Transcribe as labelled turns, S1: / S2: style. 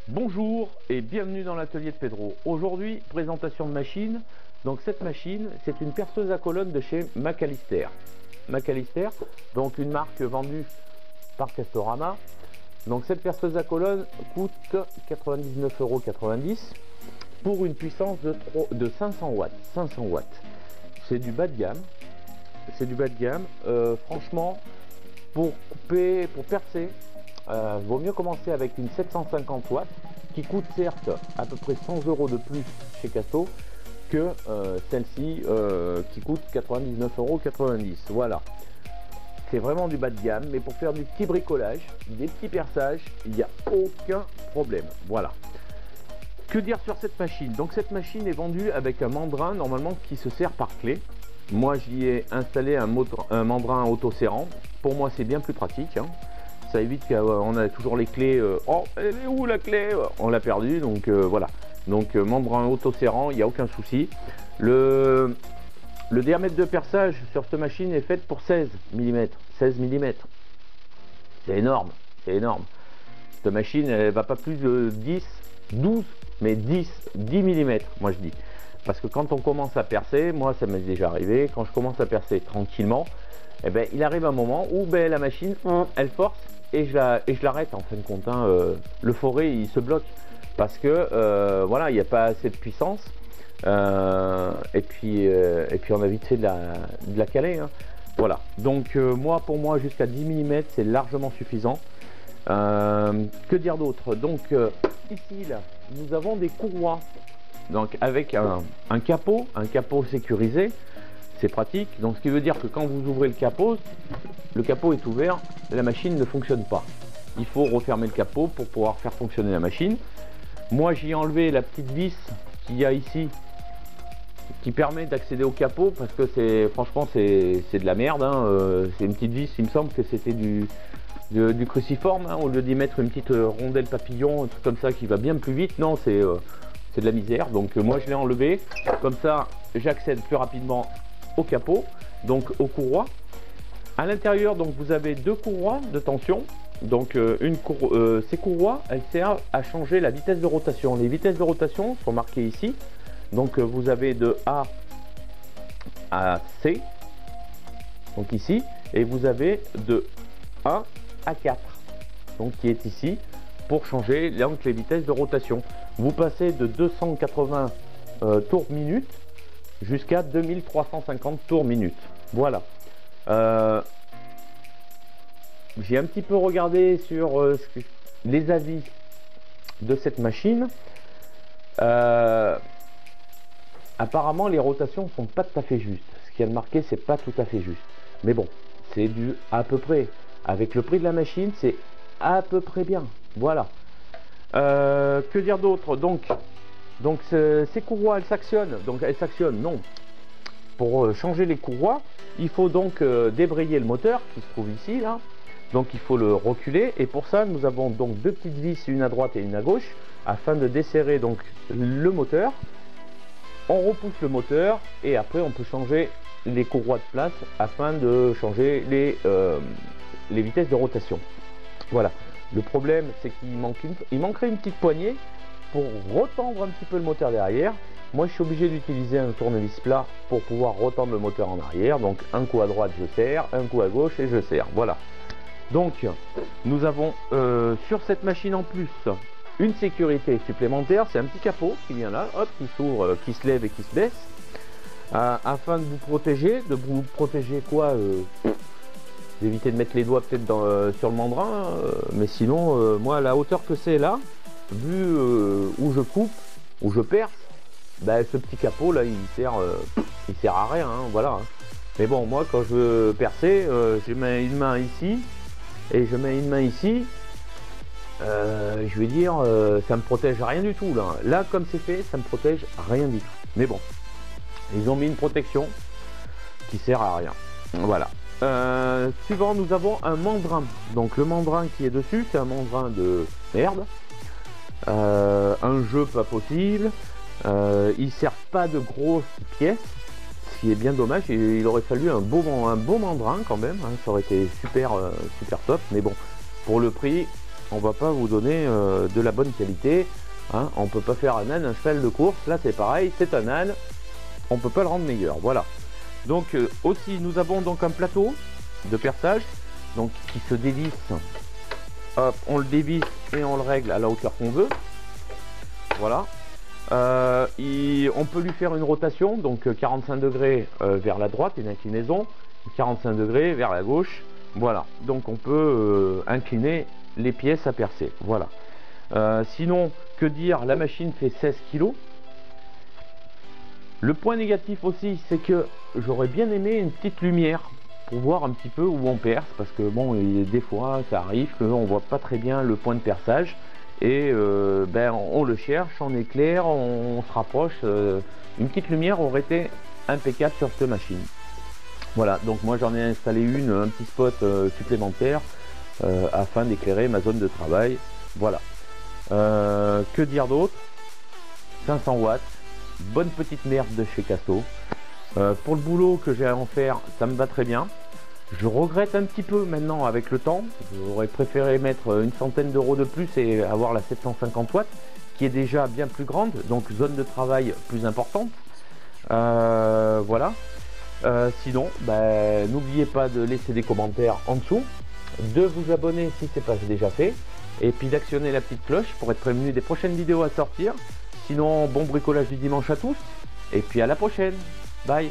S1: Bonjour et bienvenue dans l'atelier de Pedro. Aujourd'hui, présentation de machine. Donc cette machine, c'est une perceuse à colonne de chez Macalister. Macalister, donc une marque vendue par Castorama. Donc cette perceuse à colonne coûte 99,90 € pour une puissance de 500 watts. 500 watts. C'est du bas de gamme. C'est du bas de gamme. Franchement, pour couper, pour percer, vaut mieux commencer avec une 750 watts qui coûte certes à peu près 100 € de plus chez Casto que celle-ci qui coûte 99,90 €. Voilà, c'est vraiment du bas de gamme, mais pour faire du petit bricolage, des petits perçages, il n'y a aucun problème. Voilà. Que dire sur cette machine? Donc cette machine est vendue avec un mandrin normalement qui se sert par clé. Moi j'y ai installé un mandrin auto-serrant. Pour moi c'est bien plus pratique, hein. Ça évite qu'on a toujours les clés. Oh, elle est où la clé? On l'a perdue, donc voilà. Donc mandrin auto-serrant, il n'y a aucun souci. Le diamètre de perçage sur cette machine est fait pour 16 mm. 16 mm. C'est énorme, c'est énorme. Cette machine, elle va pas plus de 10, 12, mais 10 mm, moi je dis. Parce que quand on commence à percer, moi ça m'est déjà arrivé, quand je commence à percer tranquillement, eh ben, il arrive un moment où ben, la machine, elle force et je l'arrête en fin de compte, hein. Le forêt il se bloque parce que voilà, il n'y a pas assez de puissance, et puis on a vite fait de la caler, hein. Voilà, donc moi pour moi jusqu'à 10 mm c'est largement suffisant. Que dire d'autre? Donc ici là nous avons des courroies, donc avec un capot sécurisé. C'est pratique, donc ce qui veut dire que quand vous ouvrez le capot est ouvert, la machine ne fonctionne pas. Il faut refermer le capot pour pouvoir faire fonctionner la machine. Moi j'ai enlevé la petite vis qu'il y a ici qui permet d'accéder au capot, parce que franchement c'est de la merde, hein. C'est une petite vis, il me semble que c'était du cruciforme, hein, au lieu d'y mettre une petite rondelle papillon, un truc comme ça qui va bien plus vite. Non, c'est de la misère, donc moi je l'ai enlevé, comme ça j'accède plus rapidement au capot, donc aux courroies. À l'intérieur, donc vous avez deux courroies de tension. Donc ces courroies, elles servent à changer la vitesse de rotation. Les vitesses de rotation sont marquées ici. Donc vous avez de A à C, donc ici, et vous avez de 1 à 4, donc qui est ici, pour changer donc les vitesses de rotation. Vous passez de 280 tours minute jusqu'à 2350 tours minute. Voilà. J'ai un petit peu regardé sur les avis de cette machine. Apparemment les rotations sont pas tout à fait justes. Ce qu'il y a de marqué, c'est pas tout à fait juste. Mais bon, c'est du à peu près. Avec le prix de la machine, c'est à peu près bien. Voilà. Que dire d'autre? Donc ces courroies, elles s'actionnent. Donc elles s'actionnent, non. Pour changer les courroies, il faut donc débrayer le moteur qui se trouve ici, là. Donc il faut le reculer, et pour ça nous avons donc deux petites vis, une à droite et une à gauche, afin de desserrer donc le moteur. On repousse le moteur et après on peut changer les courroies de place afin de changer les vitesses de rotation. Voilà. Le problème, c'est qu'il manquerait une petite poignée pour retendre un petit peu le moteur derrière. Moi je suis obligé d'utiliser un tournevis plat pour pouvoir retendre le moteur en arrière. Donc un coup à droite je serre, un coup à gauche et je serre. Voilà. Donc nous avons sur cette machine en plus une sécurité supplémentaire. C'est un petit capot qui vient là, hop, qui s'ouvre, qui se lève et qui se baisse, afin de vous protéger. De vous protéger quoi? D'éviter de mettre les doigts peut-être sur le mandrin, mais sinon moi à la hauteur que c'est là, vu où je coupe, où je perce, bah, ce petit capot là il sert à rien, hein, voilà, hein. Mais bon, moi quand je veux percer, je mets une main ici et je mets une main ici, je vais dire ça me protège rien du tout là. Là comme c'est fait, ça me protège rien du tout. Mais bon, ils ont mis une protection qui sert à rien. Voilà. Suivant, nous avons un mandrin. Donc le mandrin qui est dessus, c'est un mandrin de merde. Un jeu pas possible. Il sert pas de grosses pièces, ce qui est bien dommage. Il aurait fallu un beau mandrin quand même, hein. Ça aurait été super top. Mais bon, pour le prix, on va pas vous donner de la bonne qualité, hein. On peut pas faire un âne un cheval de course. Là c'est pareil, c'est un âne, on peut pas le rendre meilleur, voilà. Donc aussi nous avons donc un plateau de perçage donc qui se dévisse. Hop, on le dévisse et on le règle à la hauteur qu'on veut, voilà. On peut lui faire une rotation, donc 45 degrés vers la droite, une inclinaison, 45 degrés vers la gauche, voilà. Donc on peut incliner les pièces à percer, voilà. Sinon, que dire, la machine fait 16 kg. Le point négatif aussi, c'est que j'aurais bien aimé une petite lumière pour voir un petit peu où on perce, parce que bon, des fois ça arrive qu'on voit pas très bien le point de perçage, et ben, on le cherche, on éclaire, on se rapproche. Une petite lumière aurait été impeccable sur cette machine. Voilà, donc moi j'en ai installé un petit spot supplémentaire afin d'éclairer ma zone de travail. Voilà. Que dire d'autre? 500 watts, bonne petite merde de chez Casto. Pour le boulot que j'ai à en faire, ça me va très bien. Je regrette un petit peu maintenant avec le temps. J'aurais préféré mettre une centaine d'euros de plus et avoir la 750 watts qui est déjà bien plus grande, donc zone de travail plus importante. Voilà. Sinon, ben, n'oubliez pas de laisser des commentaires en dessous, de vous abonner si ce n'est pas déjà fait, et puis d'actionner la petite cloche pour être prévenu des prochaines vidéos à sortir. Sinon, bon bricolage du dimanche à tous, et puis à la prochaine. Bye.